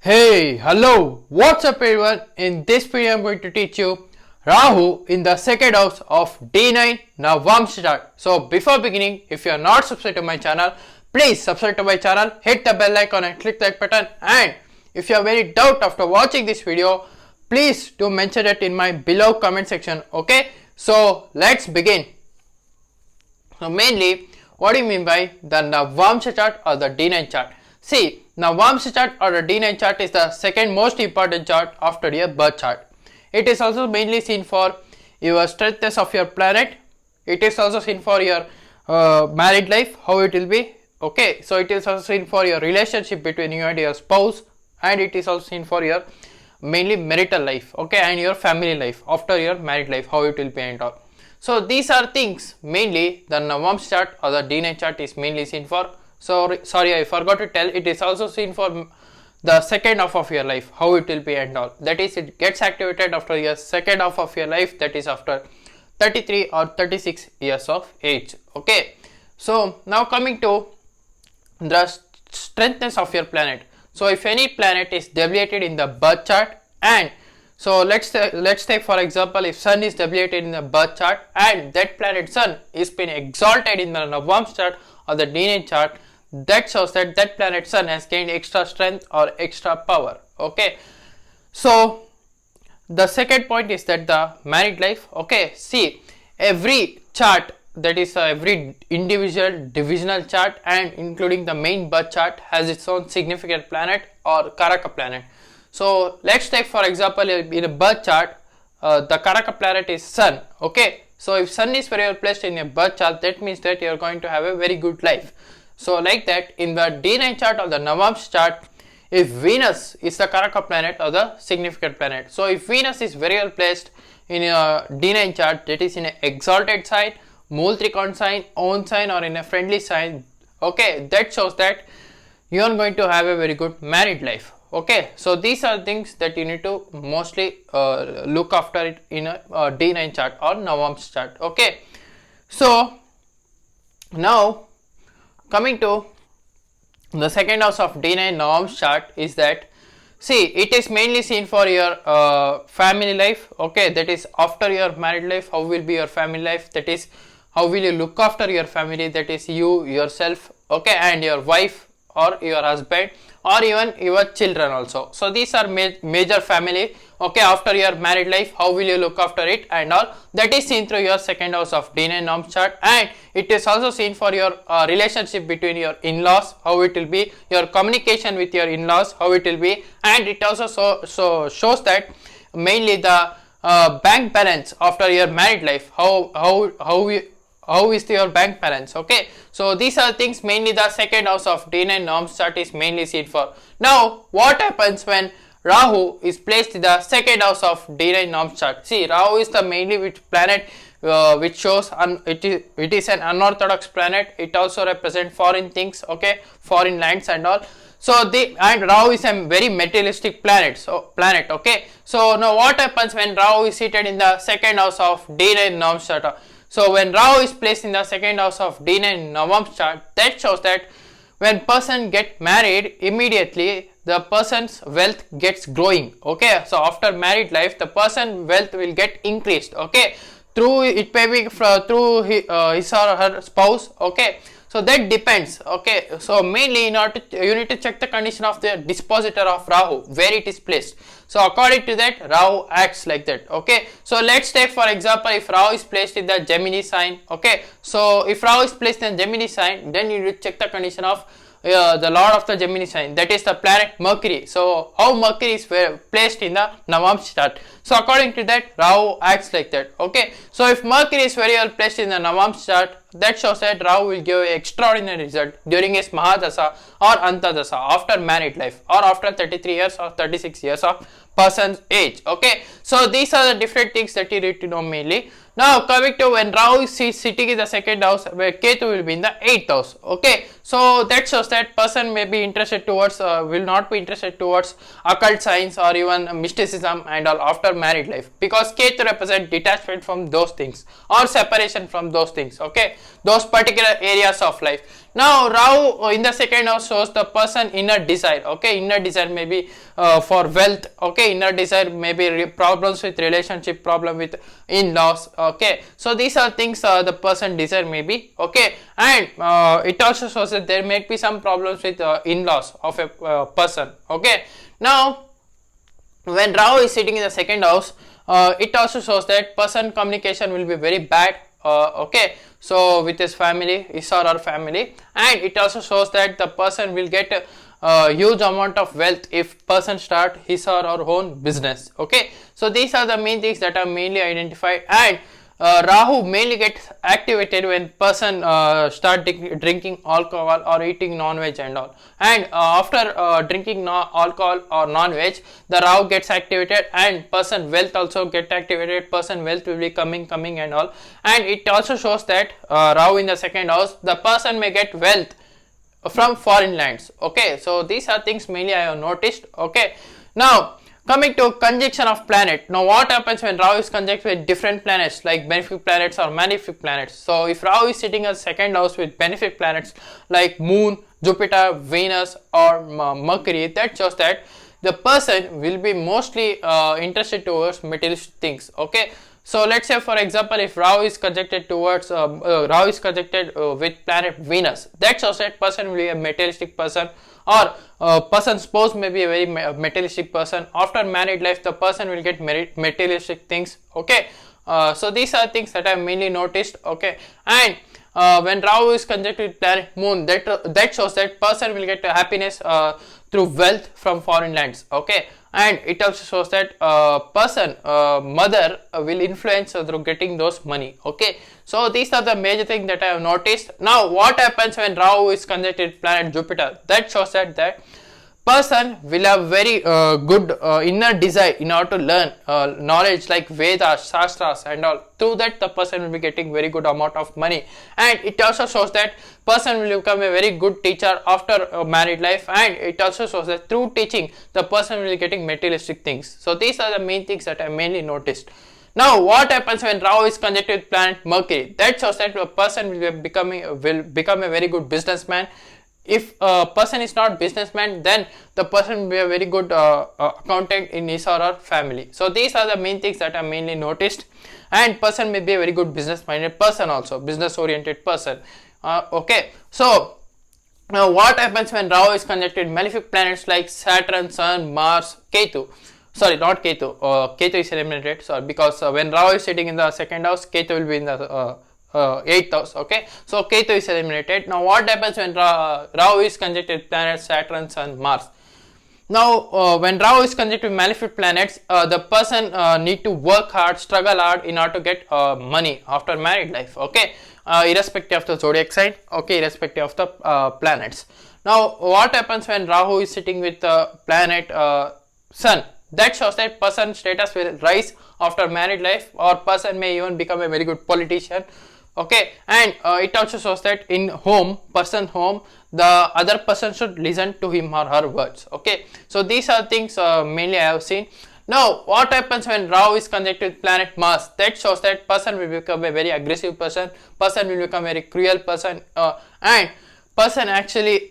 Hey, hello, what's up everyone? In this video I'm going to teach you Rahu in the second house of D9 Navamsa chart. So before beginning, if you are not subscribed to my channel, please subscribe to my channel, hit the bell icon and click the like button, and if you have any doubt after watching this video, please do mention it in my below comment section. Okay, so let's begin. So mainly, what do you mean by the Navamsa chart or the D9 chart? See, Navamsa chart or the D9 chart is the second most important chart after your birth chart. It is also mainly seen for your strengths of your planet. It is also seen for your married life, how it will be. Okay, so it is also seen for your relationship between you and your spouse, and it is also seen for your mainly marital life, okay, and your family life after your married life, how it will be and all. So these are things mainly the Navamsa chart or the D9 chart is mainly seen for. So sorry, I forgot to tell, it is also seen for the second half of your life, how it will be and all. That is, it gets activated after your second half of your life, that is after 33 or 36 years of age. Okay, so now coming to the strengthness of your planet. So if any planet is deviated in the birth chart, and so let's take for example, if Sun is deviated in the birth chart and that planet Sun is been exalted in the Navamsa chart or the D9 chart, that shows that that planet Sun has gained extra strength or extra power. Okay, so the second point is that the married life. Okay, see, every chart, that is every individual divisional chart and including the main birth chart, has its own significant planet or Karaka planet. So let's take for example, in a birth chart, the Karaka planet is Sun. Okay, so if Sun is very well placed in your birth chart, that means that you are going to have a very good life. So like that, in the D9 chart or the Navamsa chart, if Venus is the Karaka planet or the significant planet, so if Venus is very well placed in a D9 chart, that is in an exalted sign, Mool Trikon sign, own sign, or in a friendly sign, okay, that shows that you are going to have a very good married life. Okay, so these are things that you need to mostly look after it in a D9 chart or Navamsa chart. Okay, so now coming to the second house of D9 Navamsa chart is that, see, it is mainly seen for your family life. Okay, that is after your married life, how will be your family life, that is how will you look after your family, that is you yourself, okay, and your wife or your husband or even your children also. So these are major family, okay, after your married life, how will you look after it and all, that is seen through your second house of D9 Navamsa chart. And it is also seen for your relationship between your in-laws, how it will be, your communication with your in-laws, how it will be, and it also shows that mainly the bank balance after your married life, how is your bank balance. Okay, so these are things mainly the second house of D9 Navamsa chart is mainly seen for. Now what happens when Rahu is placed in the second house of D9 Navamsa chart? See, Rahu is the mainly which planet which shows it is an unorthodox planet. It also represents foreign things, okay, foreign lands and all. So and Rahu is a very materialistic planet. Okay, so now what happens when Rahu is seated in the second house of D9 Navamsa chart? So when Rahu is placed in the second house of D9 Navamsa chart, that shows that when person get married, immediately the person's wealth gets growing. Okay, so after married life, the person wealth will get increased. Okay, through it may be through his or her spouse. Okay, so that depends. Okay, so mainly in order to, you need to check the condition of the dispositor of Rahu, where it is placed. So according to that, Rahu acts like that. Okay, so let's take for example, if Rahu is placed in the Gemini sign. Okay, so if Rahu is placed in Gemini sign, then you need to check the condition of the lord of the Gemini sign, that is the planet Mercury. So how Mercury is placed in the Navamsa chart. So according to that, Rahu acts like that. Okay, so if Mercury is very well placed in the Navamsa chart, that shows that Rahu will give an extraordinary result during his Mahadasa or Antadasa after married life or after 33 years or 36 years of person's age. Okay, so these are the different things that you need to know mainly. Now coming to when Rahu is sitting in the second house, where Ketu will be in the 8th house. Okay, so that shows that person may be interested towards will not be interested towards occult science or even mysticism and all after married life, because Ketu represent detachment from those things or separation from those things. Okay, those particular areas of life. Now Rahu in the second house shows the person inner desire. Okay, inner desire maybe for wealth. Okay, inner desire maybe problems with relationship, problem with in-laws. Okay, so these are things the person desire maybe. Okay, and it also shows that there may be some problems with in-laws of a person. Okay, now when Rahu is sitting in the second house, it also shows that person communication will be very bad. Okay, so with his family, his or her family, and it also shows that the person will get a huge amount of wealth if person start his or her own business. Okay, so these are the main things that are mainly identified, and Rahu mainly gets activated when person start drinking alcohol or eating non-veg and all. And after drinking alcohol or non-veg, the Rahu gets activated, and person wealth also get activated. Person wealth will be coming and all. And it also shows that Rahu in the second house, the person may get wealth from foreign lands. Okay, so these are things mainly I have noticed. Okay, now coming to conjunction of planet. Now what happens when Rahu is conjunct with different planets like benefic planets or malefic planets? So if Rahu is sitting as second house with benefic planets like Moon, Jupiter, Venus or Mercury, that shows that the person will be mostly interested towards materialistic things. Okay, so let's say for example, if Rahu is conjuncted towards Rahu is conjuncted with planet Venus, that shows that person will be a materialistic person, or person's spouse may be a very materialistic person. After married life, the person will get materialistic things. Okay, so these are things that I mainly noticed. Okay, and when Rahu is conjunct with planet Moon, that shows that person will get happiness through wealth from foreign lands. Okay, and it also shows that person mother will influence through getting those money. Okay, so these are the major things that I have noticed. Now what happens when Rahu is conjunct with planet Jupiter? That shows that person will have very good inner desire in order to learn knowledge like Vedas, Shastras and all. Through that the person will be getting very good amount of money, and it also shows that person will become a very good teacher after married life, and it also shows that through teaching the person will be getting materialistic things. So these are the main things that I mainly noticed. Now what happens when Rahu is conjunct with planet Mercury? That shows that a person will become a very good businessman. If a person is not businessman, then the person will be a very good accountant in his or her family. So these are the main things that I mainly noticed, and person may be a very good business minded person, also business oriented person. Okay, so now what happens when Rahu is conjunct with malefic planets like Saturn, Sun, Mars, Ketu? Sorry, not Ketu. Ketu is eliminated. Sorry, because when Rahu is sitting in the second house, Ketu will be in the 8th house. Okay, so Ketu is eliminated. Now what happens when Rahu is conjunct with planets Saturn, Sun, Mars? Now when Rahu is conjunct with malefic planets, the person need to work hard, struggle hard in order to get money after married life. Okay, irrespective of the zodiac sign. Okay, irrespective of the planets. Now what happens when Rahu is sitting with the planet Sun? That shows that person status will rise after married life, or person may even become a very good politician. Okay, and it also shows that in person home, the other person should listen to him or her words. Okay, so these are things mainly I have seen. Now what happens when Rahu is conjunct with planet Mars? That shows that person will become a very aggressive person, person will become a very cruel person, and person actually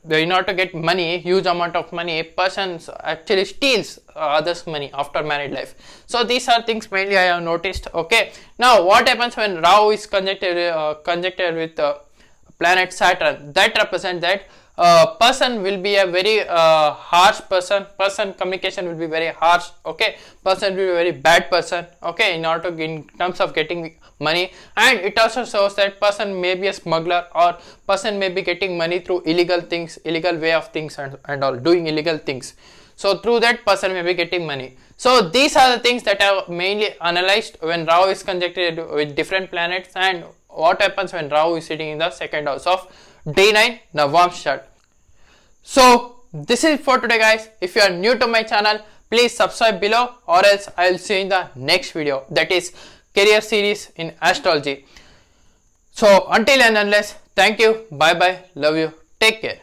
in order to get money, huge amount of money, person actually steals others' money after married life. So these are things mainly I have noticed. Okay, now what happens when Rahu is conjuncted with planet Saturn? That represents that person will be a very harsh person. Person communication will be very harsh. Okay, person will be a very bad person. Okay, in terms of getting money, and it also shows that person may be a smuggler, or person may be getting money through illegal things, illegal way of things and all, doing illegal things. So through that person may be getting money. So these are the things that I have mainly analyzed when Rahu is conjuncted with different planets, and what happens when Rahu is sitting in the second house of day 9 Navamsa chart. So this is for today, guys. If you are new to my channel, please subscribe below, or else I will see you in the next video, that is career series in astrology. So until and unless, thank you, bye bye, love you, take care.